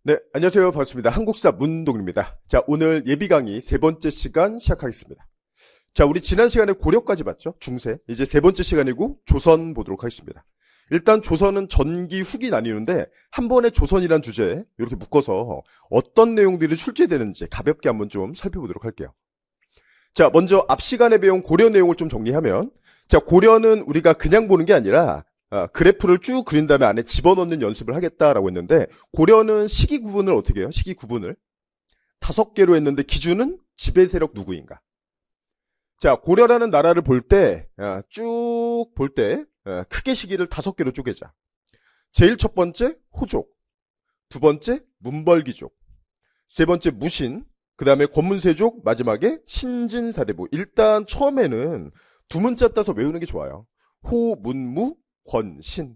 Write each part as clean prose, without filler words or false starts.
네, 안녕하세요. 반갑습니다. 한국사 문동입니다. 자, 오늘 예비 강의 세 번째 시간 시작하겠습니다. 자, 우리 지난 시간에 고려까지 봤죠? 중세. 이제 세 번째 시간이고 조선 보도록 하겠습니다. 일단 조선은 전기, 후기 나뉘는데 한 번에 조선이란 주제에 이렇게 묶어서 어떤 내용들이 출제되는지 가볍게 한번 좀 살펴보도록 할게요. 자, 먼저 앞 시간에 배운 고려 내용을 좀 정리하면, 자, 고려는 우리가 그냥 보는 게 아니라 그래프를 쭉 그린 다음에 안에 집어넣는 연습을 하겠다라고 했는데, 고려는 시기 구분을 어떻게 해요? 시기 구분을 5개로 했는데 기준은 지배 세력 누구인가? 자, 고려라는 나라를 볼 때, 쭉 볼 때 크게 시기를 5개로 쪼개자. 제일 첫 번째 호족, 두 번째 문벌기족, 세 번째 무신, 그 다음에 권문세족, 마지막에 신진사대부. 일단 처음에는 두 문자 따서 외우는 게 좋아요. 호, 문무, 권, 신.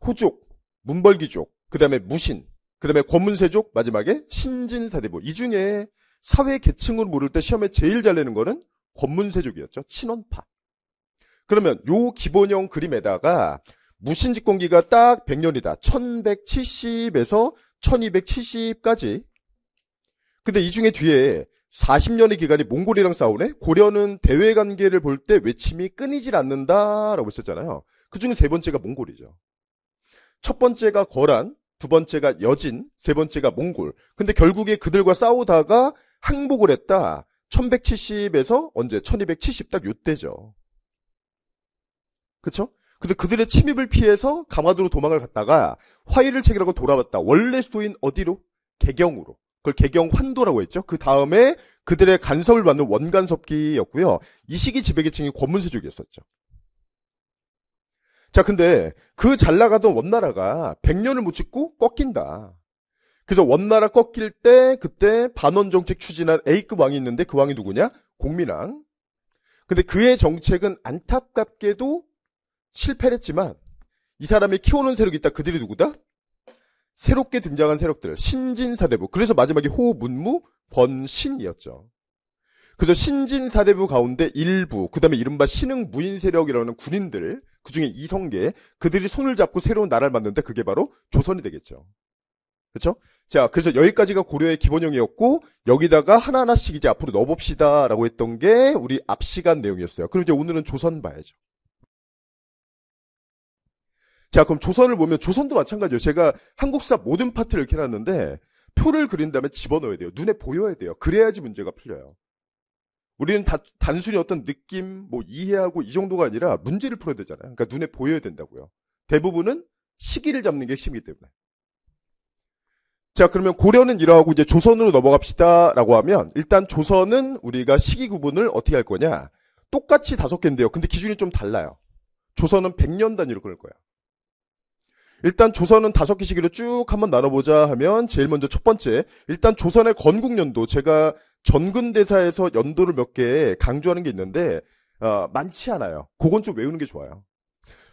호족, 문벌기족, 그 다음에 무신, 그 다음에 권문세족, 마지막에 신진사대부. 이 중에 사회 계층으로 물을 때 시험에 제일 잘 내는 거는 권문세족이었죠. 친원파. 그러면 요 기본형 그림에다가 무신 집권기가 딱 100년이다. 1170에서 1270까지. 근데 이 중에 뒤에 40년의 기간이 몽골이랑 싸우네? 고려는 대외 관계를 볼 때 외침이 끊이질 않는다라고 했었잖아요. 그 중에 세 번째가 몽골이죠. 첫 번째가 거란, 두 번째가 여진, 세 번째가 몽골. 근데 결국에 그들과 싸우다가 항복을 했다. 1170에서 언제? 1270 딱 요때죠. 그쵸? 근데 그들의 침입을 피해서 강화도로 도망을 갔다가 화의를 체결하고 돌아왔다. 원래 수도인 어디로? 개경으로. 그걸 개경환도라고 했죠. 그 다음에 그들의 간섭을 받는 원간섭기였고요. 이 시기 지배계층이 권문세족이었었죠. 자, 근데 그 잘 나가던 원나라가 100년을 못 짓고 꺾인다. 그래서 원나라 꺾일 때 그때 반원정책 추진한 A급 왕이 있는데 그 왕이 누구냐? 공민왕. 근데 그의 정책은 안타깝게도 실패를 했지만 이 사람이 키워놓은 세력이 있다. 그들이 누구다? 새롭게 등장한 세력들, 신진사대부. 그래서 마지막에 호, 문무, 권, 신이었죠. 그래서 신진사대부 가운데 일부, 그 다음에 이른바 신흥 무인 세력이라는 군인들, 그 중에 이성계, 그들이 손을 잡고 새로운 나라를 만드는데 그게 바로 조선이 되겠죠. 그렇죠? 자, 그래서 여기까지가 고려의 기본형이었고, 여기다가 하나하나씩 이제 앞으로 넣어봅시다라고 했던 게 우리 앞 시간 내용이었어요. 그럼 이제 오늘은 조선 봐야죠. 자, 그럼 조선을 보면 조선도 마찬가지예요. 제가 한국사 모든 파트를 이렇게 해놨는데 표를 그린 다음에 집어넣어야 돼요. 눈에 보여야 돼요. 그래야지 문제가 풀려요. 우리는 단순히 어떤 느낌, 이해하고 이 정도가 아니라 문제를 풀어야 되잖아요. 그러니까 눈에 보여야 된다고요. 대부분은 시기를 잡는 게 핵심이기 때문에. 자, 그러면 고려는 이러하고 이제 조선으로 넘어갑시다라고 하면 일단 조선은 우리가 시기 구분을 어떻게 할 거냐. 똑같이 5개인데요. 근데 기준이 좀 달라요. 조선은 100년 단위로 끊을 거야. 일단 조선은 5개 시기로 쭉 한번 나눠보자 하면 제일 먼저 첫 번째, 일단 조선의 건국연도, 제가 전근대사에서 연도를 몇 개 강조하는 게 있는데 많지 않아요. 그건 좀 외우는 게 좋아요.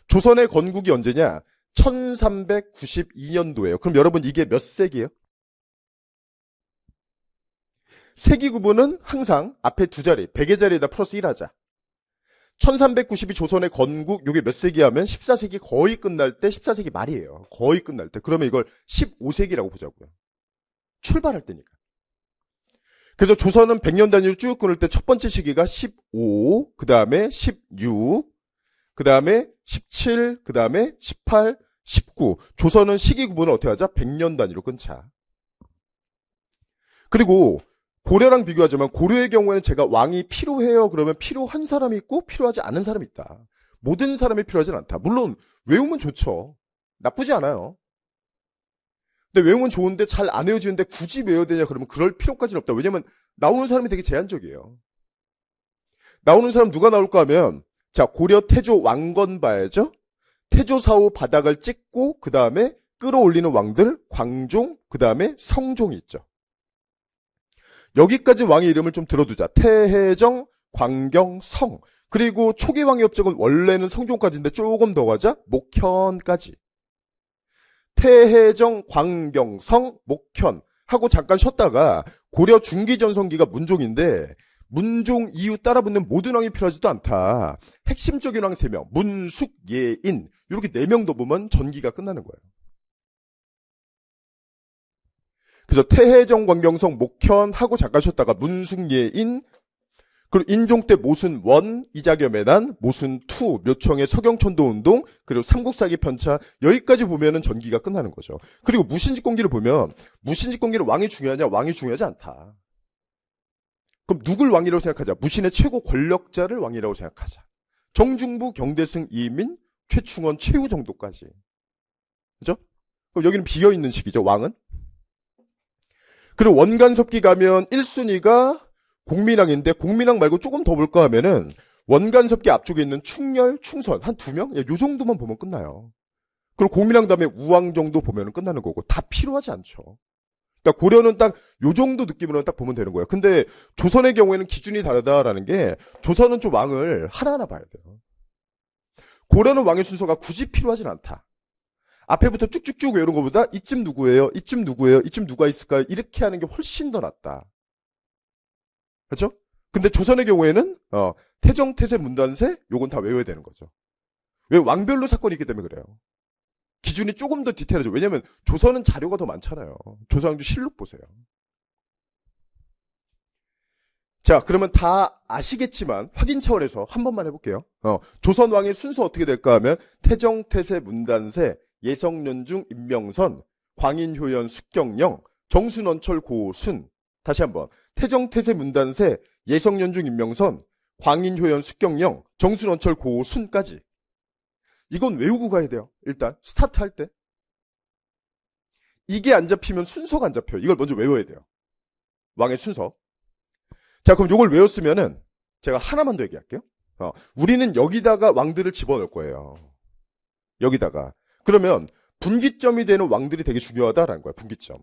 조선의 건국이 언제냐? 1392년도예요. 그럼 여러분 이게 몇 세기예요? 세기 구분은 항상 앞에 두 자리, 100의 자리에다 플러스 1 하자. 1392 조선의 건국, 요게 몇 세기 하면 14세기 거의 끝날 때, 14세기 말이에요. 거의 끝날 때. 그러면 이걸 15세기라고 보자고요. 출발할 때니까. 그래서 조선은 100년 단위로 쭉 끊을 때 첫 번째 시기가 15, 그 다음에 16, 그 다음에 17, 그 다음에 18, 19. 조선은 시기 구분을 어떻게 하자? 100년 단위로 끊자. 그리고 고려랑 비교하자면 고려의 경우에는 제가 왕이 필요해요. 그러면 필요한 사람이 있고 필요하지 않은 사람이 있다. 모든 사람이 필요하진 않다. 물론 외우면 좋죠. 나쁘지 않아요. 근데 외우면 좋은데 잘 안 외워지는데 굳이 외워야 되냐 그러면 그럴 필요까지는 없다. 왜냐면 나오는 사람이 되게 제한적이에요. 나오는 사람 누가 나올까 하면 자, 고려 태조 왕건 봐야죠. 태조 사후 바닥을 찍고 그 다음에 끌어올리는 왕들 광종, 그 다음에 성종이 있죠. 여기까지 왕의 이름을 좀 들어두자. 태해정, 광경, 성. 그리고 초기 왕의 업적은 원래는 성종까지인데 조금 더 가자. 목현까지. 태해정, 광경, 성, 목현 하고 잠깐 쉬었다가 고려 중기전성기가 문종인데 문종 이후 따라붙는 모든 왕이 필요하지도 않다. 핵심적인 왕 3명. 문숙, 예인. 이렇게 4명 더 보면 전기가 끝나는 거예요. 그래서 태해정, 광경성, 목현하고 잠깐 쉬었다가 문숙예인, 그리고 인종 때 모순원, 이자겸해난, 모순투, 묘청의 서경천도운동, 그리고 삼국사기 편차, 여기까지 보면은 전기가 끝나는 거죠. 그리고 무신직공기를 보면 무신직공기는 왕이 중요하냐? 왕이 중요하지 않다. 그럼 누굴 왕이라고 생각하자? 무신의 최고 권력자를 왕이라고 생각하자. 정중부, 경대승, 이민, 최충원, 최후 정도까지. 그죠? 그럼 여기는 비어있는 시기죠, 왕은. 그리고 원간섭기 가면 1순위가 공민왕인데, 공민왕 말고 조금 더 볼까 하면은, 원간섭기 앞쪽에 있는 충렬, 충선, 한 2명? 요 정도만 보면 끝나요. 그리고 공민왕 다음에 우왕 정도 보면 끝나는 거고, 다 필요하지 않죠. 그러니까 고려는 딱 요 정도 느낌으로 딱 보면 되는 거예요. 근데 조선의 경우에는 기준이 다르다라는 게, 조선은 좀 왕을 하나하나 봐야 돼요. 고려는 왕의 순서가 굳이 필요하진 않다. 앞에부터 쭉쭉쭉 외우는 것보다 이쯤 누구예요? 이쯤 누구예요? 이쯤 누가 있을까요? 이렇게 하는 게 훨씬 더 낫다. 그렇죠? 근데 조선의 경우에는 태정, 태세, 문단세 요건 다 외워야 되는 거죠. 왜? 왕별로 사건이 있기 때문에 그래요. 기준이 조금 더 디테일하죠. 왜냐면 조선은 자료가 더 많잖아요. 조선왕조 실록 보세요. 자, 그러면 다 아시겠지만 확인 차원에서 한 번만 해볼게요. 조선 왕의 순서 어떻게 될까 하면 태정, 태세, 문단세, 예성연중, 임명선, 광인효연, 숙경영, 정순원철, 고순. 다시 한번 태정, 태세, 문단세, 예성연중, 임명선, 광인효연, 숙경영, 정순원철, 고순까지. 이건 외우고 가야 돼요. 일단 스타트 할 때. 이게 안 잡히면 순서가 안 잡혀요. 이걸 먼저 외워야 돼요. 왕의 순서. 자, 그럼 이걸 외웠으면은 제가 하나만 더 얘기할게요. 우리는 여기다가 왕들을 집어넣을 거예요. 여기다가. 그러면 분기점이 되는 왕들이 되게 중요하다라는 거야. 분기점.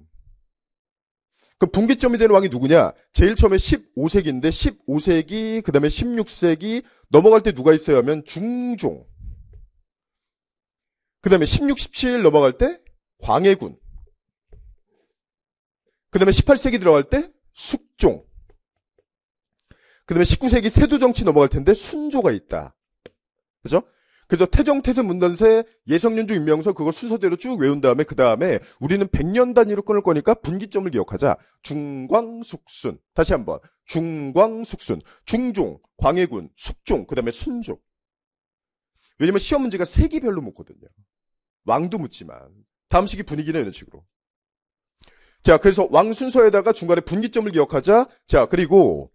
그 분기점이 되는 왕이 누구냐? 제일 처음에 15세기인데 15세기, 그 다음에 16세기 넘어갈 때 누가 있어야 하면 중종. 그 다음에 16, 17 넘어갈 때 광해군. 그 다음에 18세기 들어갈 때 숙종. 그 다음에 19세기 세도정치 넘어갈 텐데 순조가 있다. 그죠? 그래서 태정, 태세, 문단세, 예성연중, 임명선 그거 순서대로 쭉 외운 다음에 그 다음에 우리는 100년 단위로 끊을 거니까 분기점을 기억하자. 중광숙순. 다시 한번. 중광숙순. 중종, 광해군, 숙종, 그 다음에 순조. 왜냐면 시험 문제가 세기별로 묻거든요. 왕도 묻지만. 다음 시기 분위기는 이런 식으로. 자, 그래서 왕 순서에다가 중간에 분기점을 기억하자. 자, 그리고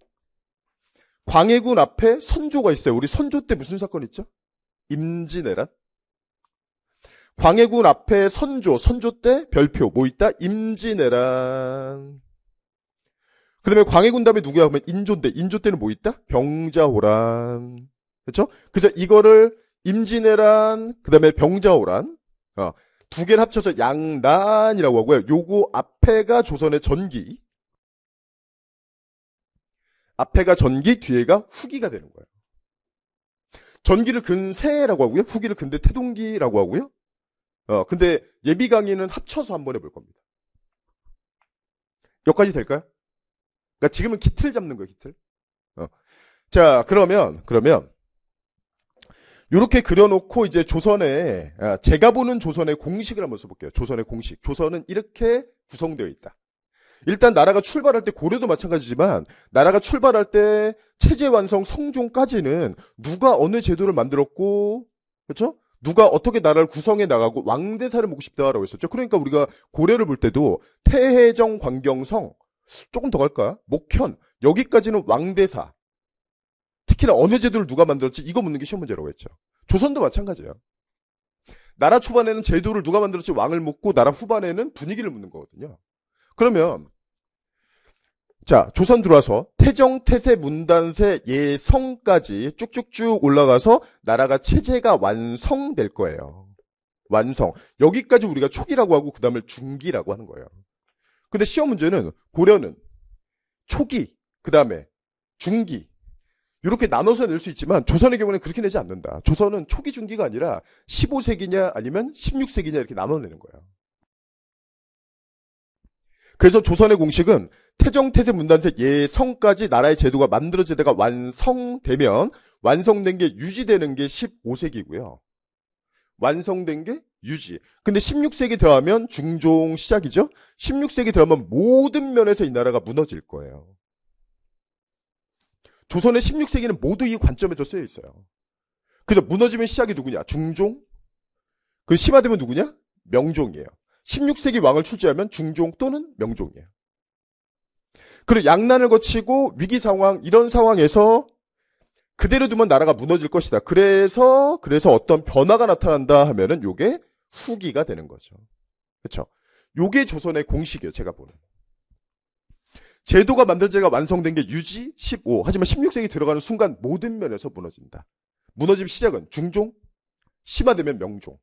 광해군 앞에 선조가 있어요. 우리 선조 때 무슨 사건 있죠? 임진왜란. 광해군 앞에 선조 때 별표 뭐 있다? 임진왜란. 그 다음에 광해군 다음에 누구야? 하면 인조인데 인조 때는 뭐 있다? 병자호란. 그렇죠? 그래서 이거를 임진왜란 그 다음에 병자호란 두 개를 합쳐서 양난이라고 하고요. 요거 앞에가 조선의 전기. 앞에가 전기, 뒤에가 후기가 되는 거예요. 전기를 근세라고 하고요. 후기를 근대 태동기라고 하고요. 근데 예비 강의는 합쳐서 한번 해볼 겁니다. 여기까지 될까요? 그러니까 지금은 기틀 잡는 거예요, 기틀. 자, 그러면 요렇게 그려놓고 이제 조선의 제가 보는 조선의 공식을 한번 써볼게요. 조선의 공식. 조선은 이렇게 구성되어 있다. 일단 나라가 출발할 때 고려도 마찬가지지만 나라가 출발할 때 체제 완성 성종까지는 누가 어느 제도를 만들었고 그렇죠? 누가 어떻게 나라를 구성해 나가고 왕대사를 보고 싶다라고 했었죠. 그러니까 우리가 고려를 볼 때도 태해정, 광경성 조금 더 갈까? 목현 여기까지는 왕대사 특히나 어느 제도를 누가 만들었지 이거 묻는 게 시험 문제라고 했죠. 조선도 마찬가지예요. 나라 초반에는 제도를 누가 만들었지 왕을 묻고 나라 후반에는 분위기를 묻는 거거든요. 그러면 자, 조선 들어와서 태정, 태세, 문단세, 예성까지 쭉쭉쭉 올라가서 나라가 체제가 완성될 거예요. 완성. 여기까지 우리가 초기라고 하고 그 다음에 중기라고 하는 거예요. 근데 시험 문제는 고려는 초기, 그 다음에 중기 이렇게 나눠서 낼 수 있지만 조선의 경우는 그렇게 내지 않는다. 조선은 초기, 중기가 아니라 15세기냐 아니면 16세기냐 이렇게 나눠내는 거예요. 그래서 조선의 공식은 태정, 태세, 문단세, 예성까지 나라의 제도가 만들어지다가 완성되면 완성된 게 유지되는 게 15세기고요. 완성된 게 유지. 근데 16세기 들어가면 중종 시작이죠. 16세기 들어가면 모든 면에서 이 나라가 무너질 거예요. 조선의 16세기는 모두 이 관점에서 쓰여 있어요. 그래서 무너지면 시작이 누구냐? 중종. 그 심화되면 누구냐? 명종이에요. 16세기 왕을 출제하면 중종 또는 명종이에요. 그리고 양난을 거치고 위기 상황, 이런 상황에서 그대로 두면 나라가 무너질 것이다. 그래서 어떤 변화가 나타난다 하면은 요게 후기가 되는 거죠. 그렇죠? 요게 조선의 공식이에요. 제가 보는. 제도가 만들어지가 완성된 게 유지 15. 하지만 16세기 들어가는 순간 모든 면에서 무너진다. 무너짐 시작은 중종, 심화되면 명종.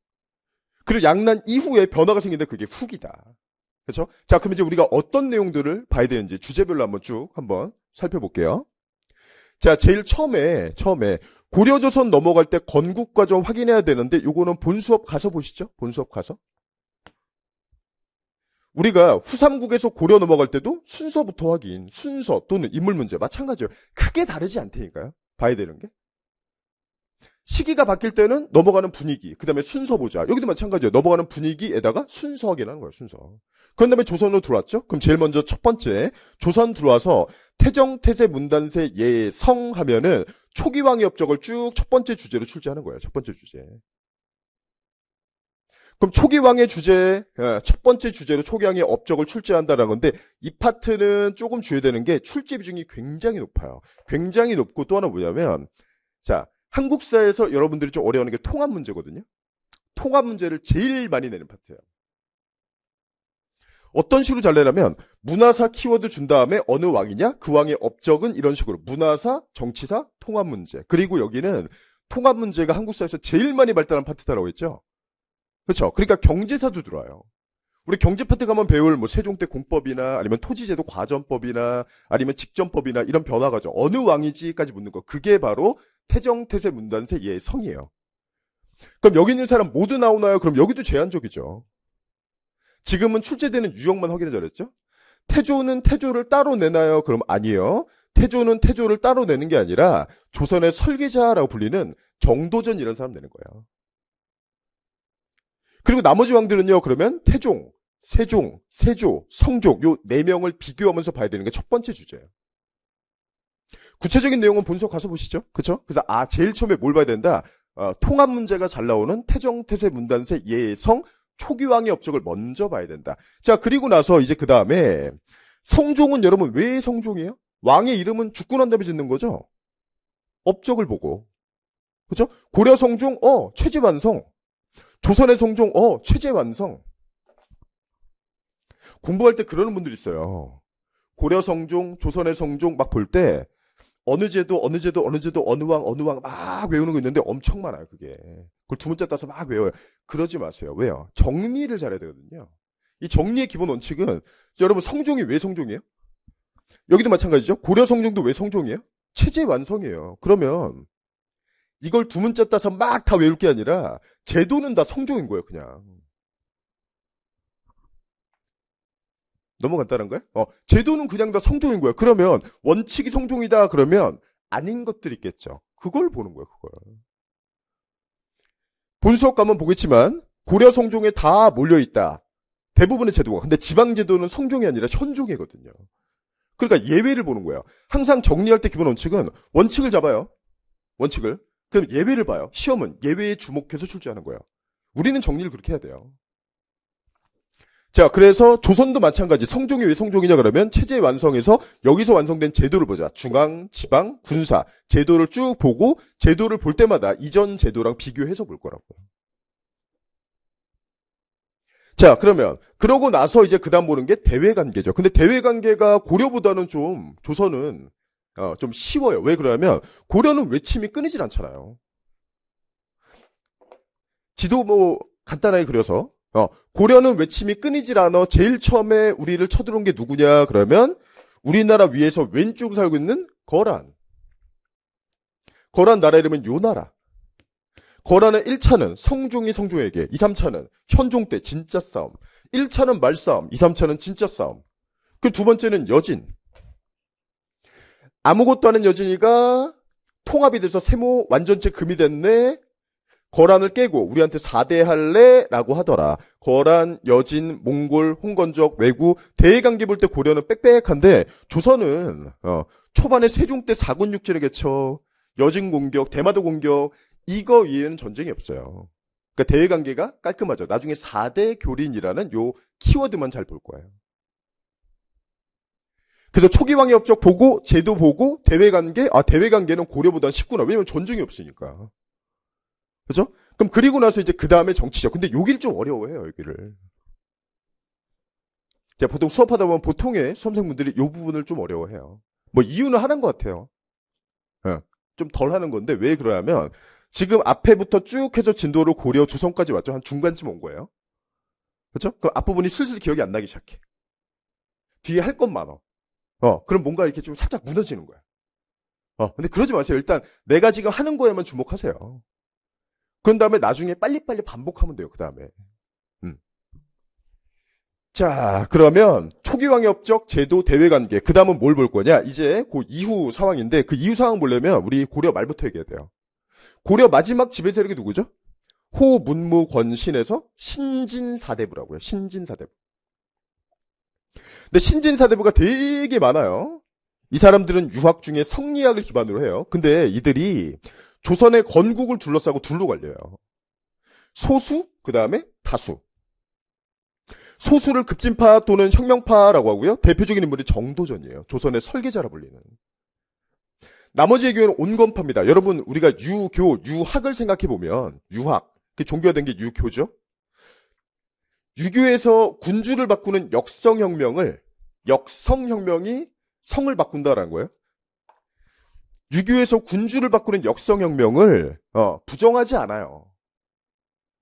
그리고 양난 이후에 변화가 생기는데 그게 후기다. 그렇죠? 자, 그럼 이제 우리가 어떤 내용들을 봐야 되는지 주제별로 한번 쭉 한번 살펴볼게요. 자, 제일 처음에 고려조선 넘어갈 때 건국 과정 확인해야 되는데 요거는 본수업 가서 보시죠. 본수업 가서. 우리가 후삼국에서 고려 넘어갈 때도 순서부터 확인, 순서 또는 인물 문제 마찬가지예요. 크게 다르지 않다니까요. 봐야 되는 게. 시기가 바뀔 때는 넘어가는 분위기, 그 다음에 순서 보자. 여기도 마찬가지예요. 넘어가는 분위기에다가 순서 확인하는 거예요. 순서. 그런 다음에 조선으로 들어왔죠. 그럼 제일 먼저 첫 번째 조선 들어와서 태정, 태세, 문단세, 예, 성 하면은 초기왕의 업적을 쭉 첫 번째 주제로 출제하는 거예요. 첫 번째 주제. 그럼 초기왕의 주제, 첫 번째 주제로 초기왕의 업적을 출제한다는 건데 이 파트는 조금 주의되는 게 출제 비중이 굉장히 높아요. 굉장히 높고 또 하나 뭐냐면 자, 한국사에서 여러분들이 좀 어려워하는 게 통합 문제거든요. 통합 문제를 제일 많이 내는 파트예요. 어떤 식으로 잘 내냐면 문화사 키워드 준 다음에 어느 왕이냐? 그 왕의 업적은 이런 식으로 문화사, 정치사, 통합 문제. 그리고 여기는 통합 문제가 한국사에서 제일 많이 발달한 파트다라고 했죠. 그렇죠? 그러니까 경제사도 들어와요. 우리 경제 파트 가면 배울 뭐 세종 때 공법이나 아니면 토지제도 과전법이나 아니면 직전법이나 이런 변화가죠. 어느 왕이지까지 묻는 거. 그게 바로 태정, 태세, 문단세, 예, 성이에요. 그럼 여기 있는 사람 모두 나오나요? 그럼 여기도 제한적이죠. 지금은 출제되는 유형만 확인해 잘했죠? 태조는 태조를 따로 내나요? 그럼 아니에요. 태조는 태조를 따로 내는 게 아니라 조선의 설계자라고 불리는 정도전 이런 사람 내는 거예요. 그리고 나머지 왕들은요. 그러면 태종, 세종, 세조, 성종 요 4명을 비교하면서 봐야 되는 게 첫 번째 주제예요. 구체적인 내용은 본서 가서 보시죠. 그렇죠? 그래서 제일 처음에 뭘 봐야 된다? 통합 문제가 잘 나오는 태정, 태세, 문단세, 예, 성, 초기왕의 업적을 먼저 봐야 된다. 자, 그리고 나서 이제 그 다음에 성종은 여러분 왜 성종이에요? 왕의 이름은 죽고 난 다음에 짓는 거죠. 업적을 보고. 그렇죠? 고려 성종, 체제 완성. 조선의 성종, 체제 완성. 공부할 때 그러는 분들이 있어요. 고려 성종, 조선의 성종 막 볼 때 어느 제도, 어느 왕 막 외우는 거 있는데 엄청 많아요, 그게. 그걸 두 문자 따서 막 외워요. 그러지 마세요. 왜요? 정리를 잘해야 되거든요. 이 정리의 기본 원칙은 여러분 성종이 왜 성종이에요? 여기도 마찬가지죠. 고려 성종도 왜 성종이에요? 체제 완성이에요. 그러면 이걸 두 문자 따서 막 다 외울 게 아니라 제도는 다 성종인 거예요, 그냥. 너무 간단한 거예요? 제도는 그냥 다 성종인 거예요. 그러면 원칙이 성종이다 그러면 아닌 것들이 있겠죠. 그걸 보는 거예요, 그걸. 본수업 가면 보겠지만 고려 성종에 다 몰려있다. 대부분의 제도가. 근데 지방제도는 성종이 아니라 현종이거든요. 그러니까 예외를 보는 거예요. 항상 정리할 때 기본 원칙은 원칙을 잡아요. 원칙을. 그럼 예외를 봐요. 시험은 예외에 주목해서 출제하는 거예요. 우리는 정리를 그렇게 해야 돼요. 자, 그래서 조선도 마찬가지. 성종이 왜 성종이냐 그러면 체제 완성에서 여기서 완성된 제도를 보자. 중앙, 지방, 군사. 제도를 쭉 보고 제도를 볼 때마다 이전 제도랑 비교해서 볼 거라고요. 자, 그러면 그러고 나서 이제 그다음 보는 게 대외관계죠. 근데 대외관계가 고려보다는 좀 조선은 좀 쉬워요. 왜 그러냐면 고려는 외침이 끊이질 않잖아요. 지도 뭐 간단하게 그려서 고려는 외침이 끊이질 않아. 제일 처음에 우리를 쳐들어온 게 누구냐 그러면 우리나라 위에서 왼쪽으로 살고 있는 거란. 거란 나라 이름은 요 나라. 거란의 1차는 성종이 성종에게, 2, 3차는 현종 때 진짜 싸움. 1차는 말싸움, 2, 3차는 진짜 싸움. 그 두 번째는 여진. 아무것도 아닌 여진이가 통합이 돼서 세모 완전체 금이 됐네. 거란을 깨고 우리한테 4대 할래? 라고 하더라. 거란, 여진, 몽골, 홍건적, 왜구, 대외관계 볼 때 고려는 빽빽한데 조선은 초반에 세종 때 4군 6진을 개쳐 여진 공격, 대마도 공격 이거 위에는 전쟁이 없어요. 그러니까 대외관계가 깔끔하죠. 나중에 4대 교린이라는 요 키워드만 잘 볼 거예요. 그래서 초기왕의 업적 보고 제도 보고 대외관계, 대외관계는 고려보다는 쉽구나. 왜냐면 전쟁이 없으니까. 그죠? 그럼 그리고 나서 이제 그 다음에 정치죠. 근데 여기를 좀 어려워해요, 여기를. 제가 보통 수업하다 보면 보통의 수험생분들이 이 부분을 좀 어려워해요. 뭐 이유는 하나인 것 같아요. 좀 덜 하는 건데 왜 그러냐면 지금 앞에부터 쭉 해서 진도를 고려 조선까지 왔죠. 한 중간쯤 온 거예요. 그렇죠? 그럼 앞부분이 슬슬 기억이 안 나기 시작해. 뒤에 할 건 많아. 그럼 뭔가 이렇게 좀 살짝 무너지는 거야. 근데 그러지 마세요. 일단 내가 지금 하는 거에만 주목하세요. 그런 다음에 나중에 빨리빨리 반복하면 돼요. 그 다음에. 자, 그러면 초기왕의 업적, 제도, 대외관계. 그 다음은 뭘 볼 거냐? 이제 그 이후 상황인데 그 이후 상황 보려면 우리 고려 말부터 얘기해야 돼요. 고려 마지막 지배 세력이 누구죠? 호, 문무, 권, 신에서 신진사대부라고요. 신진사대부. 근데 신진사대부가 되게 많아요. 이 사람들은 유학 중에 성리학을 기반으로 해요. 근데 이들이 조선의 건국을 둘러싸고 둘로 갈려요. 소수, 그 다음에 다수. 소수를 급진파 또는 혁명파라고 하고요. 대표적인 인물이 정도전이에요. 조선의 설계자라 불리는. 나머지의 교회는 온건파입니다. 여러분 우리가 유학을 생각해보면 유학, 종교가 된 게 유교죠. 유교에서 군주를 바꾸는 역성혁명이 성을 바꾼다라는 거예요. 유교에서 군주를 바꾸는 역성혁명을 부정하지 않아요.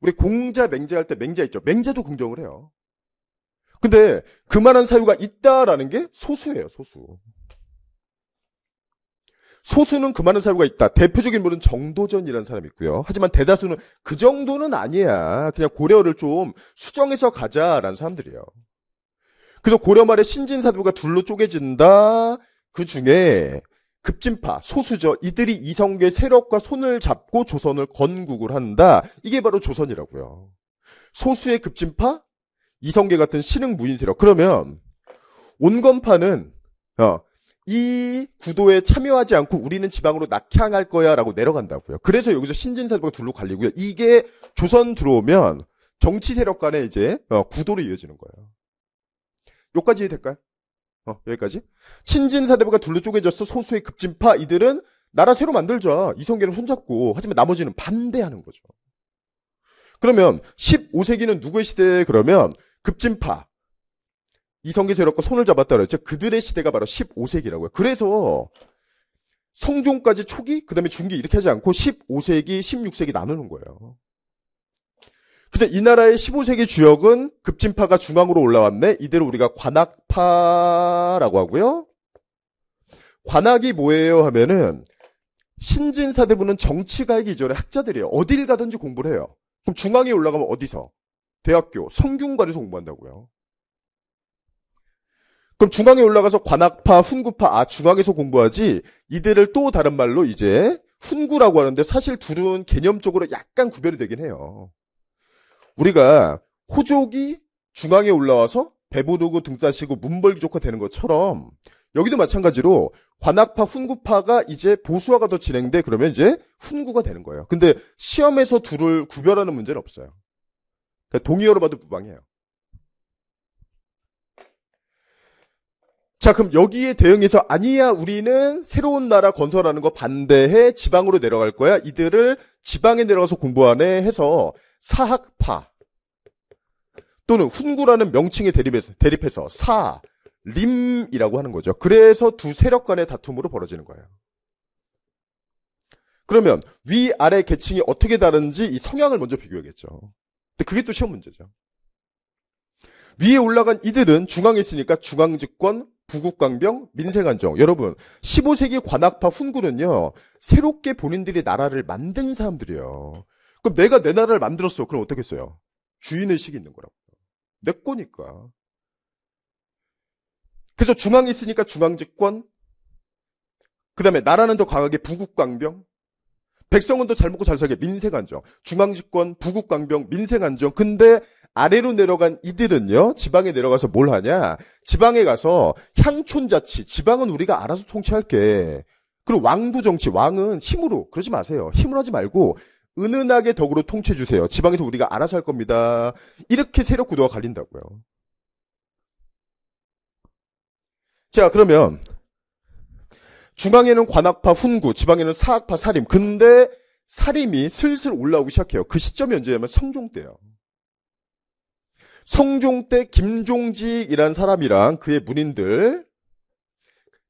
우리 공자, 맹자 할 때 맹자 있죠. 맹자도 긍정을 해요. 근데 그만한 사유가 있다라는 게 소수예요, 소수. 소수는 그만한 사유가 있다. 대표적인 분은 정도전이라는 사람이 있고요. 하지만 대다수는 그 정도는 아니야. 그냥 고려를 좀 수정해서 가자라는 사람들이에요. 그래서 고려 말에 신진사도가 둘로 쪼개진다. 그 중에 급진파, 소수죠. 이들이 이성계 세력과 손을 잡고 조선을 건국을 한다. 이게 바로 조선이라고요. 소수의 급진파, 이성계 같은 신흥 무인 세력. 그러면 온건파는 이 구도에 참여하지 않고 우리는 지방으로 낙향할 거야 라고 내려간다고요. 그래서 여기서 신진사도가 둘로 갈리고요. 이게 조선 들어오면 정치 세력 간에 이제 구도로 이어지는 거예요. 여기까지 이해될까요? 여기까지. 신진사대부가 둘로 쪼개져서 소수의 급진파 이들은 나라 새로 만들자. 이성계를 손잡고. 하지만 나머지는 반대하는 거죠. 그러면 15세기는 누구의 시대에 그러면 급진파 이성계 세력과 손을 잡았다 그랬죠. 그들의 시대가 바로 15세기라고요. 그래서 성종까지 초기, 그 다음에 중기 이렇게 하지 않고 15세기, 16세기 나누는 거예요. 그래서 이 나라의 15세기 주역은 급진파가 중앙으로 올라왔네. 이대로 우리가 관악파라고 하고요. 관악이 뭐예요 하면은 신진사대부는 정치가이기 이전에 학자들이에요. 어딜 가든지 공부를 해요. 그럼 중앙에 올라가면 어디서? 대학교, 성균관에서 공부한다고요. 그럼 중앙에 올라가서 관악파, 훈구파, 중앙에서 공부하지 이들을 또 다른 말로 이제 훈구라고 하는데 사실 둘은 개념적으로 약간 구별이 되긴 해요. 우리가 호족이 중앙에 올라와서 배부르고 등싸시고 문벌귀족화 되는 것처럼 여기도 마찬가지로 관악파, 훈구파가 이제 보수화가 더 진행돼 그러면 이제 훈구가 되는 거예요. 근데 시험에서 둘을 구별하는 문제는 없어요. 그러니까 동의어로 봐도 무방해요. 자, 그럼 여기에 대응해서 아니야 우리는 새로운 나라 건설하는 거 반대해 지방으로 내려갈 거야. 이들을 지방에 내려가서 공부하네 해서 사학파 또는 훈구라는 명칭에 대립해서 사림이라고 하는 거죠. 그래서 두 세력 간의 다툼으로 벌어지는 거예요. 그러면 위아래 계층이 어떻게 다른지 이 성향을 먼저 비교하겠죠. 근데 그게 또 시험 문제죠. 위에 올라간 이들은 중앙에 있으니까 중앙집권, 부국강병, 민생안정. 여러분 15세기 관악파 훈구는요. 새롭게 본인들이 나라를 만든 사람들이에요. 그럼 내가 내 나라를 만들었어. 그럼 어떻겠어요? 주인의식이 있는 거라고. 내 거니까. 그래서 중앙에 있으니까 중앙집권, 그 다음에 나라는 더 강하게 부국강병, 백성은 더 잘 먹고 잘 살게 민생안정. 중앙집권, 부국강병, 민생안정. 근데 아래로 내려간 이들은요, 지방에 내려가서 뭘 하냐? 지방에 가서 향촌자치, 지방은 우리가 알아서 통치할게. 그리고 왕도 정치, 왕은 힘으로, 그러지 마세요. 힘으로 하지 말고, 은은하게 덕으로 통치해주세요. 지방에서 우리가 알아서 할 겁니다. 이렇게 세력 구도가 갈린다고요. 자, 그러면, 중앙에는 관악파, 훈구, 지방에는 사학파, 사림. 근데 사림이 슬슬 올라오기 시작해요. 그 시점이 언제냐면 성종 때예요. 성종 때 김종직이라는 사람이랑 그의 문인들,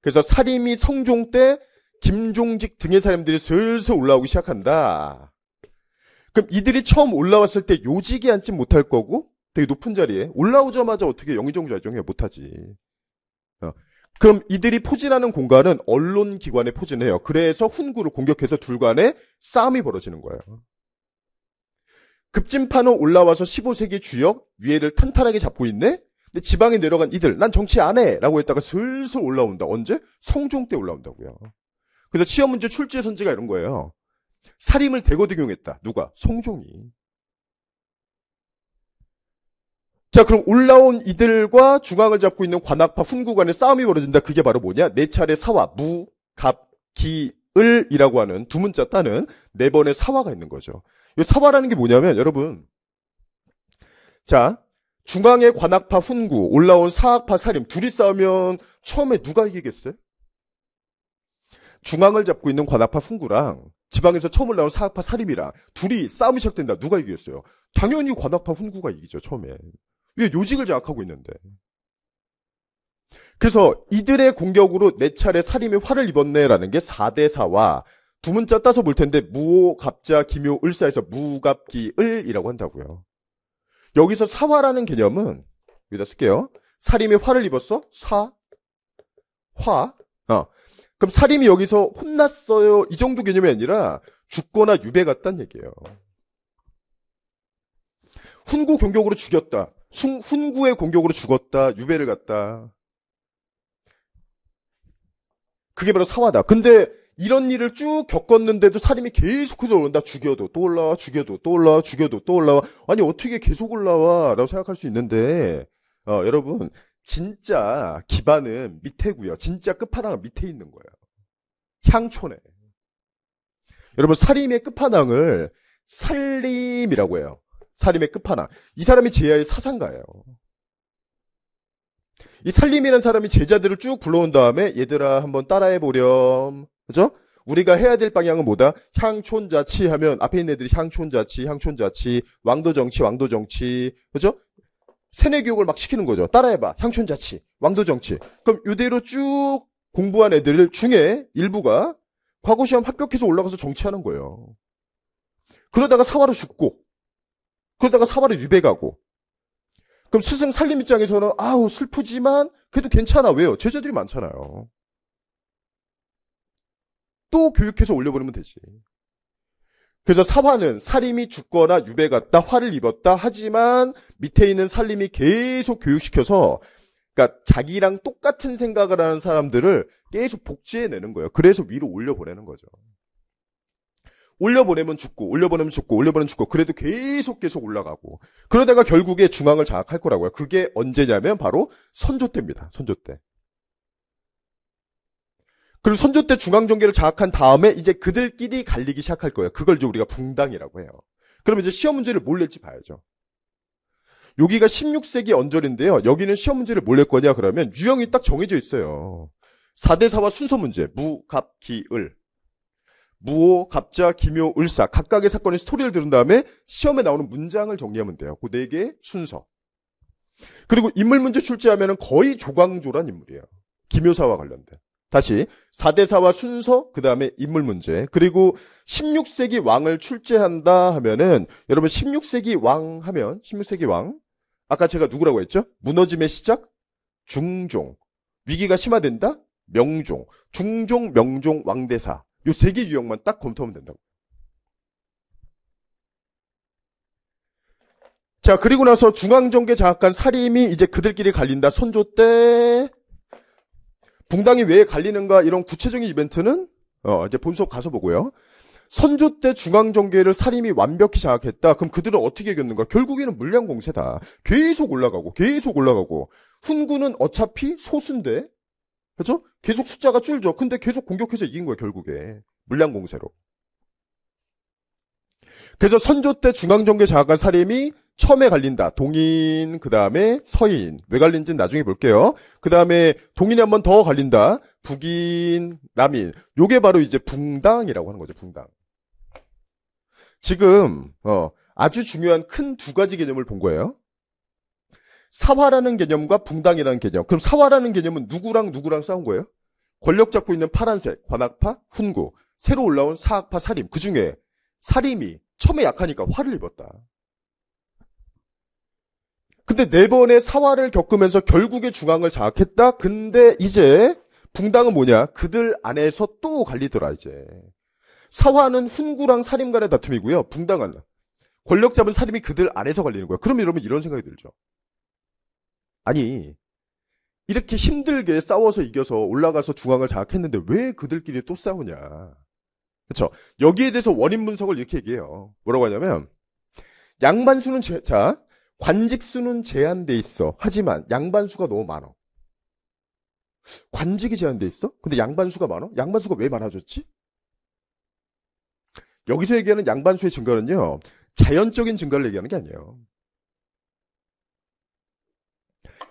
그래서 사림이 성종 때 김종직 등의 사람들이 슬슬 올라오기 시작한다. 그럼 이들이 처음 올라왔을 때 요직에 앉지 못할 거고 되게 높은 자리에 올라오자마자 어떻게 영의정좌정해 못하지. 그럼 이들이 포진하는 공간은 언론기관에 포진해요. 그래서 훈구를 공격해서 둘 간에 싸움이 벌어지는 거예요. 급진파는 올라와서 15세기 주역 위에를 탄탄하게 잡고 있네? 근데 지방에 내려간 이들, 난 정치 안 해! 라고 했다가 슬슬 올라온다. 언제? 성종 때 올라온다고요. 그래서 시험문제 출제 선지가 이런 거예요. 사림을 대거 등용했다. 누가? 성종이. 자, 그럼 올라온 이들과 중앙을 잡고 있는 관악파 훈구 간의 싸움이 벌어진다. 그게 바로 뭐냐? 네 차례 사화, 무, 갑, 기, 을이라고 하는 두 문자 따는 네 번의 사화가 있는 거죠. 이 사화라는 게 뭐냐면 여러분, 자, 중앙의 관악파 훈구, 올라온 사학파 사림 둘이 싸우면 처음에 누가 이기겠어요? 중앙을 잡고 있는 관악파 훈구랑 지방에서 처음 올라온 사학파 사림이랑 둘이 싸움이 시작된다. 누가 이기겠어요? 당연히 관악파 훈구가 이기죠, 처음에. 왜? 요직을 장악하고 있는데. 그래서 이들의 공격으로 네 차례 사림이 화를 입었네라는 게 4대 4와 두 문자 따서 볼 텐데 무오, 갑자, 기묘, 을사에서 무갑기, 을이라고 한다고요. 여기서 사화라는 개념은 여기다 쓸게요. 사림이 화를 입었어? 사, 화. 그럼 사림이 여기서 혼났어요. 이 정도 개념이 아니라 죽거나 유배 갔다는 얘기예요. 훈구 공격으로 죽였다. 훈구의 공격으로 죽었다. 유배를 갔다. 그게 바로 사화다. 근데 이런 일을 쭉 겪었는데도 사림이 계속해서 올라온다. 죽여도 또 올라와, 죽여도 또 올라와, 죽여도 또 올라와. 아니 어떻게 계속 올라와? 라고 생각할 수 있는데 여러분 진짜 기반은 밑에고요. 진짜 끝판왕은 밑에 있는 거예요. 향촌에. 여러분 사림의 끝판왕을 살림이라고 해요. 사림의 끝판왕. 이 사람이 제야의 사상가예요. 이 살림이라는 사람이 제자들을 쭉 불러온 다음에 얘들아 한번 따라해보렴. 그죠? 우리가 해야 될 방향은 뭐다? 향촌자치 하면 앞에 있는 애들이 향촌자치, 왕도정치, 왕도정치. 그죠? 세뇌교육을 막 시키는 거죠. 따라해봐. 향촌자치, 왕도정치. 그럼 이대로 쭉 공부한 애들 중에 일부가 과거시험 합격해서 올라가서 정치하는 거예요. 그러다가 사화로 죽고, 그러다가 사화로 유배 가고. 그럼 스승 살림 입장에서는 아우 슬프지만 그래도 괜찮아. 왜요? 제자들이 많잖아요. 또 교육해서 올려보내면 되지. 그래서 사화는 살림이 죽거나 유배 갔다 화를 입었다 하지만 밑에 있는 살림이 계속 교육시켜서 그러니까 자기랑 똑같은 생각을 하는 사람들을 계속 복제해내는 거예요. 그래서 위로 올려보내는 거죠. 올려보내면 죽고 올려보내면 죽고 올려보내면 죽고 그래도 계속 올라가고 그러다가 결국에 중앙을 장악할 거라고요. 그게 언제냐면 바로 선조 때입니다. 선조 때. 그리고 선조 때 중앙정계를 장악한 다음에 이제 그들끼리 갈리기 시작할 거예요. 그걸 이제 우리가 붕당이라고 해요. 그럼 이제 시험 문제를 뭘 낼지 봐야죠. 여기가 16세기 언저리인데요. 여기는 시험 문제를 뭘 낼 거냐 그러면 유형이 딱 정해져 있어요. 4대 4와 순서 문제. 무, 갑, 기, 을. 무오, 갑자, 기묘, 을사 각각의 사건의 스토리를 들은 다음에 시험에 나오는 문장을 정리하면 돼요. 그 4개의 순서. 그리고 인물 문제 출제하면 거의 조광조란 인물이에요. 기묘사와 관련된. 다시 4대 4와 순서, 그 다음에 인물 문제. 그리고 16세기 왕을 출제한다 하면은 여러분 16세기 왕 하면 16세기 왕 아까 제가 누구라고 했죠? 무너짐의 시작, 중종. 위기가 심화된다, 명종. 중종, 명종, 왕대사. 요 3개 유형만 딱 검토하면 된다고. 자, 그리고 나서 중앙정계 장악한 사림이 이제 그들끼리 갈린다. 선조 때 붕당이 왜 갈리는가 이런 구체적인 이벤트는 이제 본수업 가서 보고요. 선조 때 중앙정계를 사림이 완벽히 장악했다. 그럼 그들은 어떻게 이겼는가? 결국에는 물량공세다. 계속 올라가고 계속 올라가고. 훈구는 어차피 소수인데, 그죠? 계속 숫자가 줄죠. 근데 계속 공격해서 이긴 거예요, 결국에. 물량공세로. 그래서 선조 때 중앙정계 장악한 사림이 처음에 갈린다. 동인, 그 다음에 서인. 왜 갈린지는 나중에 볼게요. 그 다음에 동인이 한 번 더 갈린다. 북인, 남인. 요게 바로 이제 붕당이라고 하는 거죠, 붕당. 지금, 아주 중요한 큰 두 가지 개념을 본 거예요. 사화라는 개념과 붕당이라는 개념. 그럼 사화라는 개념은 누구랑 싸운 거예요? 권력 잡고 있는 파란색, 관악파, 훈구. 새로 올라온 사학파, 사림. 그 중에 사림이 처음에 약하니까 화를 입었다. 근데 네 번의 사화를 겪으면서 결국에 중앙을 장악했다. 근데 이제 붕당은 뭐냐? 그들 안에서 또 갈리더라 이제. 사화는 훈구랑 사림 간의 다툼이고요. 붕당은 권력 잡은 사림이 그들 안에서 갈리는 거예요. 그럼 여러분 이런 생각이 들죠. 아니 이렇게 힘들게 싸워서 이겨서 올라가서 중앙을 장악했는데 왜 그들끼리 또 싸우냐. 그렇죠. 여기에 대해서 원인 분석을 이렇게 얘기해요. 뭐라고 하냐면 양반수는 관직수는 제한돼 있어. 하지만 양반수가 너무 많아. 관직이 제한돼 있어? 근데 양반수가 많아? 양반수가 왜 많아졌지? 여기서 얘기하는 양반수의 증가는요. 자연적인 증가를 얘기하는 게 아니에요.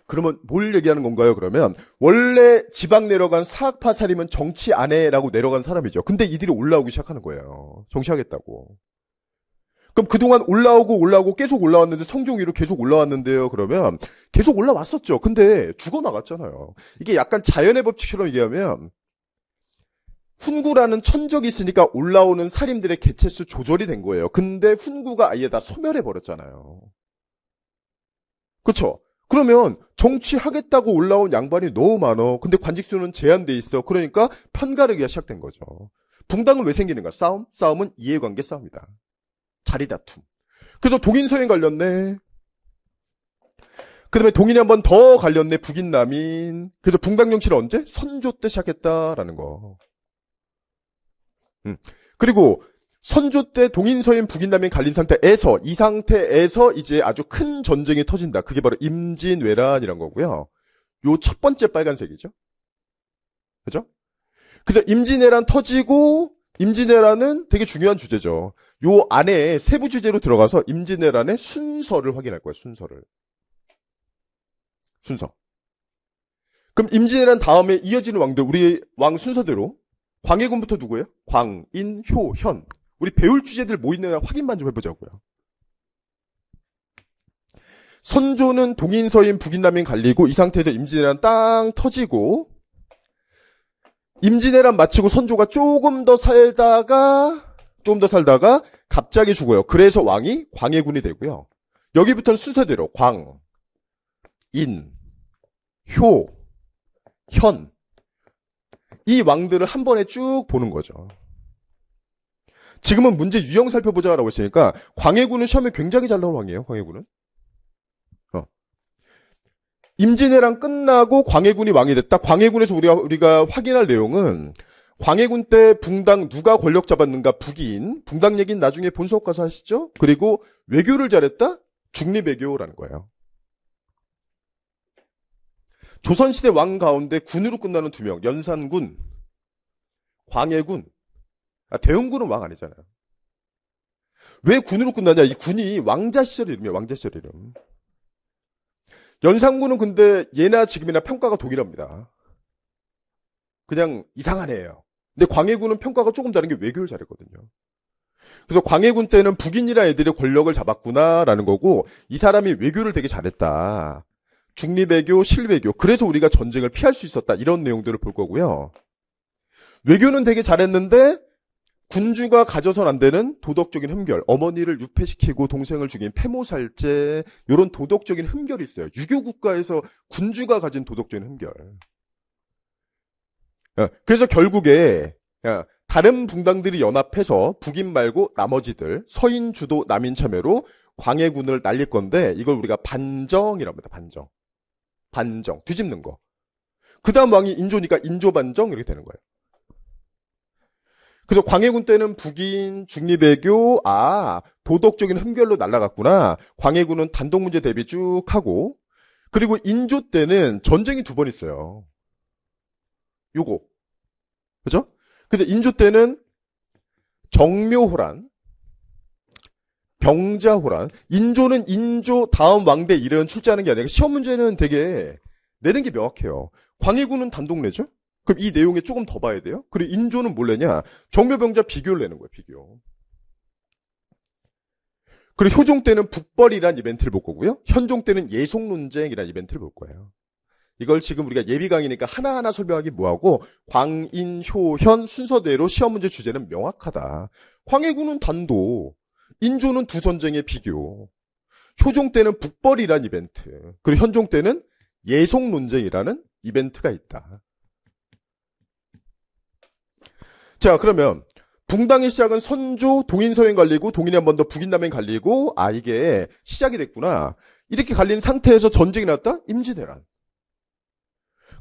그러면 뭘 얘기하는 건가요? 그러면 원래 지방 내려간 사학파 사림은 정치 안 해라고 내려간 사람이죠. 근데 이들이 올라오기 시작하는 거예요. 정치하겠다고. 그럼 그동안 올라오고 계속 올라왔는데 성종 위로 계속 올라왔는데요. 그러면 계속 올라왔었죠. 근데 죽어나갔잖아요. 이게 약간 자연의 법칙처럼 얘기하면 훈구라는 천적이 있으니까 올라오는 사림들의 개체수 조절이 된 거예요. 근데 훈구가 아예 다 소멸해버렸잖아요. 그렇죠? 그러면 정치하겠다고 올라온 양반이 너무 많어. 근데 관직수는 제한돼 있어. 그러니까 편가르기가 시작된 거죠. 붕당은 왜 생기는가? 싸움은 이해관계 싸움이다. 자리 다툼. 그래서 동인 서인 갈렸네. 그 다음에 동인이 한 번 더 갈렸네. 북인 남인. 그래서 붕당 정치를 언제? 선조 때 시작했다라는 거. 그리고 선조 때 동인 서인 북인 남인 갈린 상태에서 이 상태에서 이제 아주 큰 전쟁이 터진다. 그게 바로 임진왜란이란 거고요. 요 첫 번째 빨간색이죠. 그죠? 그래서 임진왜란 터지고 임진왜란은 되게 중요한 주제죠. 요 안에 세부 주제로 들어가서 임진왜란의 순서를 확인할 거예요. 순서. 그럼 임진왜란 다음에 이어지는 왕들 우리 왕 순서대로 광해군부터 누구예요? 광, 인, 효, 현. 우리 배울 주제들 뭐 있느냐 확인만 좀 해보자고요. 선조는 동인, 서인, 북인, 남인 갈리고 이 상태에서 임진왜란 땅 터지고 임진왜란 마치고 선조가 조금 더 살다가 갑자기 죽어요. 그래서 왕이 광해군이 되고요. 여기부터는 순서대로 광, 인, 효, 현. 이 왕들을 한 번에 쭉 보는 거죠. 지금은 문제 유형 살펴보자라고 했으니까 광해군은 시험에 굉장히 잘 나온 왕이에요. 광해군은. 임진왜란 끝나고 광해군이 왕이 됐다. 광해군에서 우리가 확인할 내용은 광해군 때 붕당 누가 권력 잡았는가 북인. 붕당 얘기는 나중에 본수업 가서 하시죠. 그리고 외교를 잘했다. 중립외교라는 거예요. 조선시대 왕 가운데 군으로 끝나는 두 명. 연산군, 광해군. 대흥군은 왕 아니잖아요. 왜 군으로 끝나냐? 이 군이 왕자 시절 이름이에요. 왕자 시절 이름. 연산군은 근데 예나 지금이나 평가가 동일합니다. 그냥 이상한 애예요. 근데 광해군은 평가가 조금 다른 게 외교를 잘했거든요. 그래서 광해군 때는 북인이라는 애들이 권력을 잡았구나라는 거고 이 사람이 외교를 되게 잘했다. 중립외교, 실외교. 그래서 우리가 전쟁을 피할 수 있었다. 이런 내용들을 볼 거고요. 외교는 되게 잘했는데 군주가 가져선 안 되는 도덕적인 흠결. 어머니를 유폐시키고 동생을 죽인 폐모살제. 이런 도덕적인 흠결이 있어요. 유교국가에서 군주가 가진 도덕적인 흠결. 그래서 결국에 다른 붕당들이 연합해서 북인 말고 나머지들 서인 주도 남인 참여로 광해군을 날릴 건데 이걸 우리가 반정이라고 합니다. 반정. 뒤집는 거. 그 다음 왕이 인조니까 인조반정 이렇게 되는 거예요. 그래서 광해군 때는 북인, 중립외교, 도덕적인 흠결로 날아갔구나. 광해군은 단독 문제 대비 쭉 하고, 그리고 인조 때는 전쟁이 2번 있어요. 요거. 그죠? 그래서 인조 때는 정묘호란, 병자호란. 인조는 인조 다음 왕대 이래는 출제하는 게 아니라 시험 문제는 되게 내는 게 명확해요. 광해군은 단독 내죠? 그럼 이 내용에 조금 더 봐야 돼요. 그리고 인조는 뭘 내냐? 정묘병자 비교를 내는 거예요. 비교. 그리고 효종 때는 북벌이라는 이벤트를 볼 거고요. 현종 때는 예속논쟁이라는 이벤트를 볼 거예요. 이걸 지금 우리가 예비 강의니까 하나하나 설명하기 뭐하고 광인, 효, 현 순서대로 시험 문제 주제는 명확하다. 광해군은 단도, 인조는 2전쟁의 비교, 효종 때는 북벌이라는 이벤트, 그리고 현종 때는 예속논쟁이라는 이벤트가 있다. 자, 그러면 붕당의 시작은 선조, 동인서행 갈리고 동인이 한 번 더 북인남행 갈리고 이게 시작이 됐구나. 이렇게 갈린 상태에서 전쟁이 났다? 임진왜란.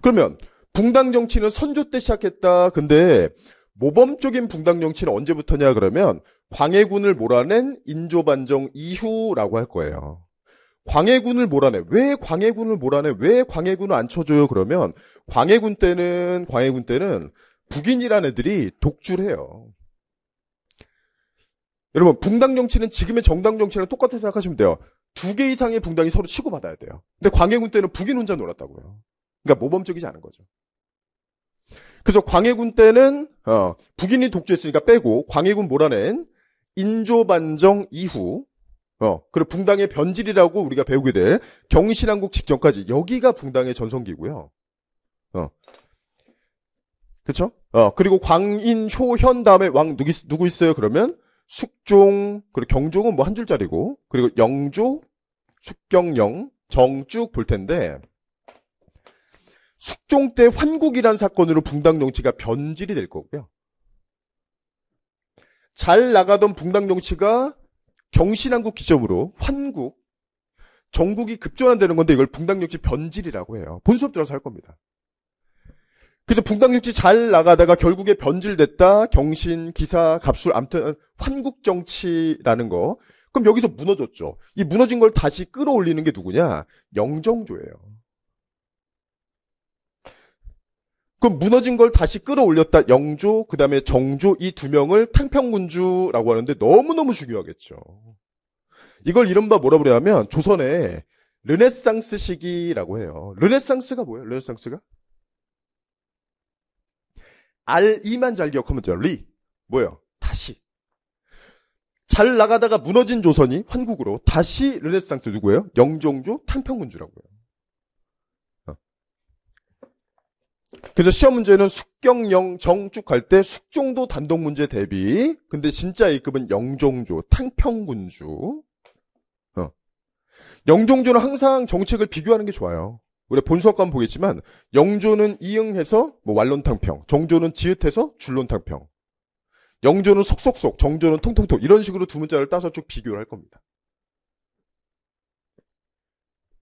그러면 붕당 정치는 선조 때 시작했다. 근데 모범적인 붕당 정치는 언제부터냐 그러면 광해군을 몰아낸 인조반정 이후라고 할 거예요. 광해군을 몰아내. 왜 광해군을 몰아내? 왜 광해군을 안 쳐줘요? 그러면 광해군 때는 북인이라는 애들이 독주를 해요. 여러분, 붕당 정치는 지금의 정당 정치랑 똑같다고 생각하시면 돼요. 2개 이상의 붕당이 서로 치고받아야 돼요. 근데 광해군 때는 북인 혼자 놀았다고요. 그러니까 모범적이지 않은 거죠. 그래서 광해군 때는 북인이 독주했으니까 빼고 광해군 몰아낸 인조반정 이후 그리고 붕당의 변질이라고 우리가 배우게 될 경신한국 직전까지 여기가 붕당의 전성기고요. 그렇죠? 그리고 광인, 효, 현 다음에 왕 누구 있어요? 그러면 숙종, 그리고 경종은 뭐 한 줄짜리고, 그리고 영조, 숙경영, 정쭉 볼 텐데, 숙종 때 환국이라는 사건으로 붕당 정치가 변질이 될 거고요. 잘 나가던 붕당 정치가 경신한국 기점으로 환국, 정국이 급전환되는 건데 이걸 붕당 정치 변질이라고 해요. 본 수업 들어서 할 겁니다. 그래서 붕당 정치 잘 나가다가 결국에 변질됐다. 경신, 기사, 갑술, 아무튼 환국 정치라는 거. 그럼 여기서 무너졌죠. 이 무너진 걸 다시 끌어올리는 게 누구냐? 영정조예요. 그럼 무너진 걸 다시 끌어올렸다. 영조, 그 다음에 정조 이 2명을 탕평군주라고 하는데 너무너무 중요하겠죠. 이걸 이른바 뭐라 그래야하면 조선의 르네상스 시기라고 해요. 르네상스가 뭐예요? 르네상스가? R이만 잘 기억하면 돼요. 뭐예요? 다시. 잘 나가다가 무너진 조선이 환국으로 다시 르네상스 누구예요? 영종조 탕평군주라고요. 그래서 시험 문제는 숙경영 정쭉 갈 때 숙종도 단독 문제 대비. 근데 진짜 A급은 영종조 탕평군주. 영종조는 항상 정책을 비교하는 게 좋아요. 우리 본수학 가면 보겠지만 영조는 이응해서 완론탕평, 정조는 지읒해서 줄론탕평, 영조는 속속속, 정조는 통통통 이런 식으로 2문자를 따서 쭉 비교를 할 겁니다.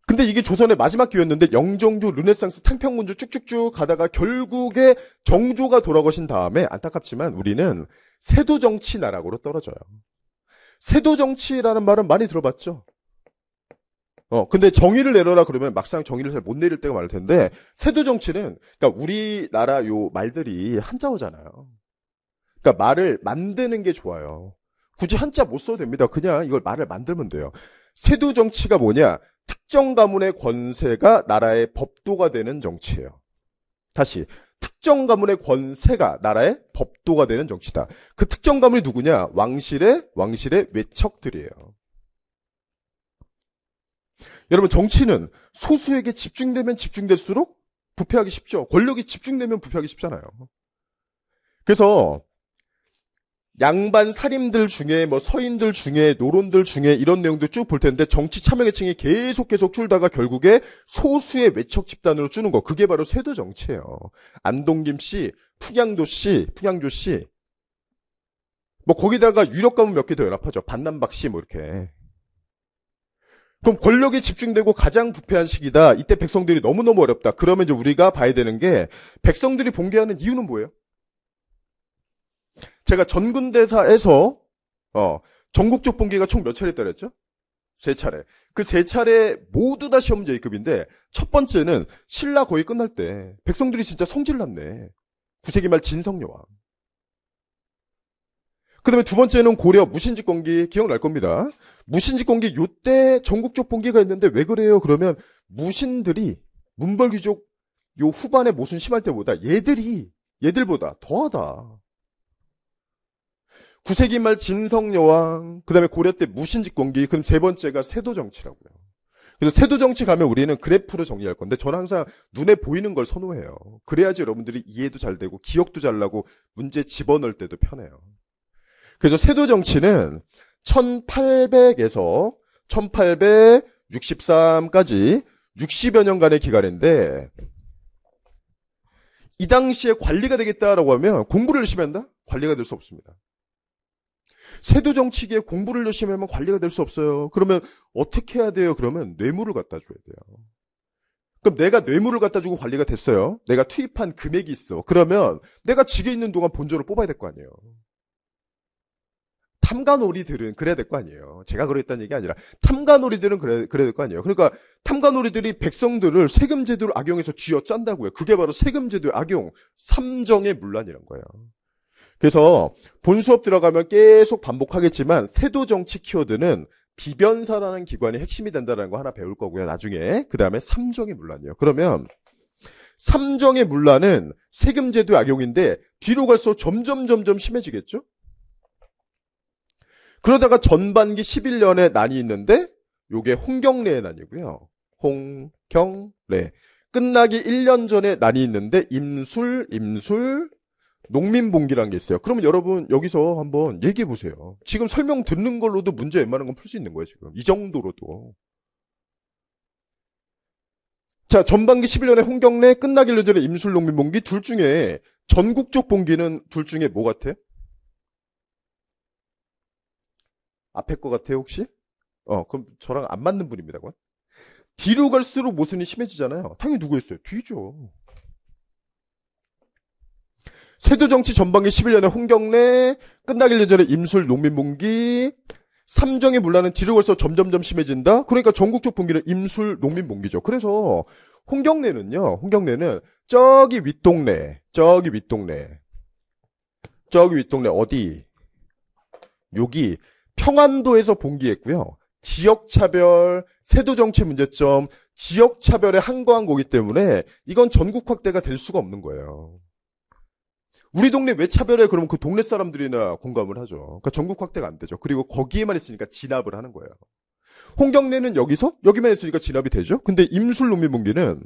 근데 이게 조선의 마지막 기회였는데 영종조, 르네상스, 탕평군주 쭉쭉쭉 가다가 결국에 정조가 돌아가신 다음에 안타깝지만 우리는 세도정치 나락으로 떨어져요. 세도정치라는 말은 많이 들어봤죠? 근데 정의를 내려라 그러면 막상 정의를 잘 못 내릴 때가 많을 텐데, 세도정치는, 그러니까 우리나라 요 말들이 한자어잖아요. 그러니까 말을 만드는 게 좋아요. 굳이 한자 못 써도 됩니다. 그냥 이걸 말을 만들면 돼요. 세도정치가 뭐냐? 특정 가문의 권세가 나라의 법도가 되는 정치예요. 다시, 특정 가문의 권세가 나라의 법도가 되는 정치다. 그 특정 가문이 누구냐? 왕실의 외척들이에요. 여러분 정치는 소수에게 집중되면 집중될수록 부패하기 쉽죠. 권력이 집중되면 부패하기 쉽잖아요. 그래서 양반 살인들 중에 서인들 중에 노론들 중에 이런 내용도 쭉 볼 텐데 정치 참여 계층이 계속 줄다가 결국에 소수의 외척 집단으로 주는 거. 그게 바로 세도 정치예요. 안동김 씨, 풍양조 씨 거기다가 유력 가문 몇 개 더 연합하죠. 반남박 씨 이렇게. 그럼 권력이 집중되고 가장 부패한 시기다. 이때 백성들이 너무너무 어렵다. 그러면 이제 우리가 봐야 되는 게 백성들이 봉기하는 이유는 뭐예요? 제가 전근대사에서 전국적 봉기가 총 몇 차례 따렸죠? 3차례. 그 3차례 모두 다 시험 문제급인데 첫 번째는 신라 거의 끝날 때 백성들이 진짜 성질 났네. 9세기 말 진성여왕. 그 다음에 두 번째는 고려 무신직공기 기억날 겁니다. 무신직공기 요때 전국적 봉기가 있는데 왜 그래요? 그러면 무신들이 문벌귀족 요 후반에 모순 심할 때보다 얘들보다 더하다. 9세기 말 진성여왕, 그 다음에 고려 때 무신직공기, 그럼 세 번째가 세도정치라고요. 그래서 세도정치 가면 우리는 그래프로 정리할 건데 저는 항상 눈에 보이는 걸 선호해요. 그래야지 여러분들이 이해도 잘 되고 기억도 잘 나고 문제 집어넣을 때도 편해요. 그래서 세도정치는 1800에서 1863까지 60여 년간의 기간인데 이 당시에 관리가 되겠다라고 하면 공부를 열심히 한다? 관리가 될 수 없습니다. 세도정치계에 공부를 열심히 하면 관리가 될 수 없어요. 그러면 어떻게 해야 돼요? 그러면 뇌물을 갖다 줘야 돼요. 그럼 내가 뇌물을 갖다 주고 관리가 됐어요. 내가 투입한 금액이 있어. 그러면 내가 직에 있는 동안 본전을 뽑아야 될 거 아니에요. 탐관오리들은 그래야 될 거 아니에요. 제가 그랬다는 얘기 아니라 탐관오리들은 그래야 될 거 아니에요. 그러니까 탐관오리들이 백성들을 세금제도를 악용해서 쥐어짠다고요. 그게 바로 세금제도의 악용, 삼정의 문란이란 거예요. 그래서 본 수업 들어가면 계속 반복하겠지만 세도정치 키워드는 비변사라는 기관이 핵심이 된다는 거 하나 배울 거고요. 나중에. 그 다음에 삼정의 문란이에요. 그러면 삼정의 문란은 세금제도의 악용인데 뒤로 갈수록 점점 심해지겠죠? 그러다가 전반기 11년에 난이 있는데 요게 홍경래의 난이고요. 홍경래. 끝나기 1년 전에 난이 있는데 임술 농민봉기라는 게 있어요. 그러면 여러분 여기서 한번 얘기해 보세요. 지금 설명 듣는 걸로도 문제 웬만한 건 풀 수 있는 거예요. 지금 이 정도로도. 자, 전반기 11년에 홍경래, 끝나기 1년 전에 임술 농민봉기 둘 중에 전국적 봉기는 둘 중에 뭐 같아요? 앞에 거 같아요, 혹시? 그럼 저랑 안 맞는 분입니다, 그건. 뒤로 갈수록 모순이 심해지잖아요. 당연히 누구였어요? 뒤죠. 세도정치 전반기 11년에 홍경래, 끝나기 1년 전에 임술 농민봉기, 삼정의 문란은 뒤로 갈수록 점점 심해진다? 그러니까 전국적 봉기는 임술 농민봉기죠. 그래서 홍경래는 저기 윗동네 어디? 여기 평안도에서 봉기했고요. 지역차별, 세도정치 문제점, 지역차별에 한거한 거기 때문에 이건 전국 확대가 될 수가 없는 거예요. 우리 동네 왜 차별해? 그러면 그 동네 사람들이나 공감을 하죠. 그러니까 전국 확대가 안 되죠. 그리고 거기에만 있으니까 진압을 하는 거예요. 홍경래는 여기만 있으니까 진압이 되죠. 근데 임술농민봉기는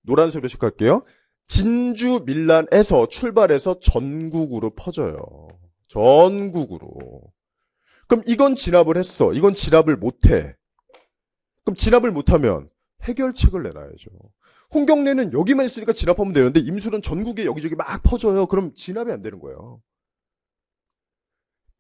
노란색으로 칠할게요. 진주 밀란에서 출발해서 전국으로 퍼져요. 전국으로. 그럼 이건 진압을 했어. 이건 진압을 못해. 그럼 진압을 못하면 해결책을 내놔야죠. 홍경래는 여기만 있으니까 진압하면 되는데 임술은 전국에 여기저기 막 퍼져요. 그럼 진압이 안 되는 거예요.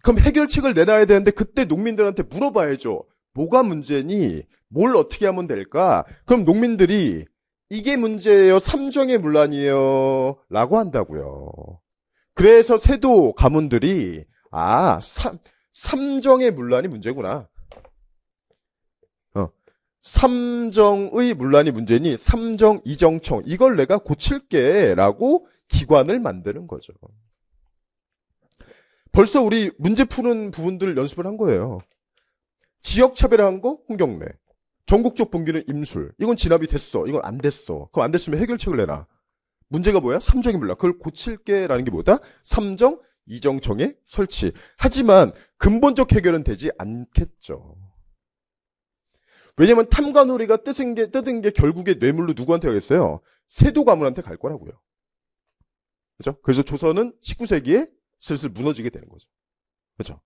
그럼 해결책을 내놔야 되는데 그때 농민들한테 물어봐야죠. 뭐가 문제니? 뭘 어떻게 하면 될까? 그럼 농민들이 이게 문제예요. 삼정의 문란이에요. 라고 한다고요. 그래서 세도 가문들이 삼정의 문란이 문제구나. 삼정의 문란이 문제니 삼정 이정청 이걸 내가 고칠게 라고 기관을 만드는 거죠. 벌써 우리 문제 푸는 부분들 연습을 한 거예요. 지역차별한 거 홍경래, 전국적 봉기는 임술. 이건 진압이 됐어. 이건 안 됐어. 그럼 안 됐으면 해결책을 내놔. 문제가 뭐야? 삼정의 문란. 그걸 고칠게 라는 게 뭐다? 삼정 이정청의 설치. 하지만 근본적 해결은 되지 않겠죠. 왜냐면 탐관오리가 뜯은 게 결국에 뇌물로 누구한테 가겠어요? 세도 가문한테 갈 거라고요. 그죠? 그래서 조선은 19세기에 슬슬 무너지게 되는 거죠. 그죠?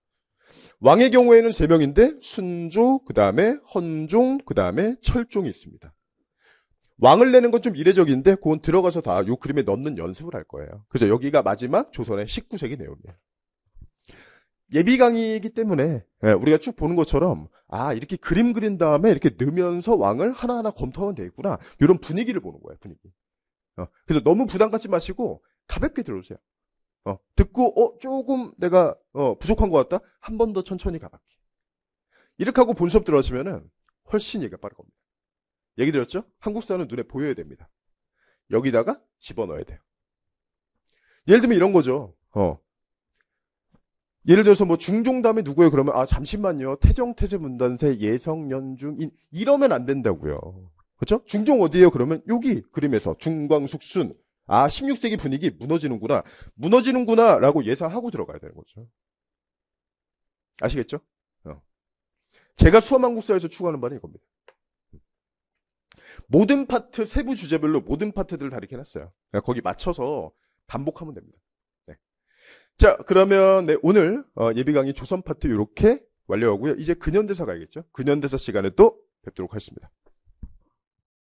왕의 경우에는 3명인데 순조, 그 다음에 헌종, 그 다음에 철종이 있습니다. 왕을 내는 건 좀 이례적인데 그건 들어가서 다 요 그림에 넣는 연습을 할 거예요. 그죠? 여기가 마지막 조선의 19세기 내용이에요. 예비 강의이기 때문에 우리가 쭉 보는 것처럼 이렇게 그림 그린 다음에 이렇게 넣으면서 왕을 하나하나 검토하면 되겠구나. 이런 분위기를 보는 거예요. 분위기. 그래서 너무 부담 갖지 마시고 가볍게 들어주세요. 듣고, 조금 내가, 부족한 것 같다? 한 번 더 천천히 가봤기. 이렇게 하고 본 수업 들어가시면은 훨씬 얘기가 빠를 겁니다. 얘기 드렸죠? 한국사는 눈에 보여야 됩니다. 여기다가 집어넣어야 돼요. 예를 들면 이런 거죠. 예를 들어서 뭐 중종 다음에 누구예요? 그러면 잠시만요. 태정, 태세, 문단세, 예성, 연중, 인 이러면 안 된다고요. 그렇죠? 중종 어디예요? 그러면 여기 그림에서 중광숙순. 16세기 분위기 무너지는구나. 무너지는구나라고 예상하고 들어가야 되는 거죠. 아시겠죠? 제가 수험한국사에서 추구하는 바는 이겁니다. 모든 파트, 세부 주제별로 모든 파트들을 다 이렇게 해놨어요. 거기 맞춰서 반복하면 됩니다. 네. 자, 그러면 네, 오늘 예비 강의 조선 파트 이렇게 완료하고요. 이제 근현대사 가야겠죠? 근현대사 시간에 또 뵙도록 하겠습니다.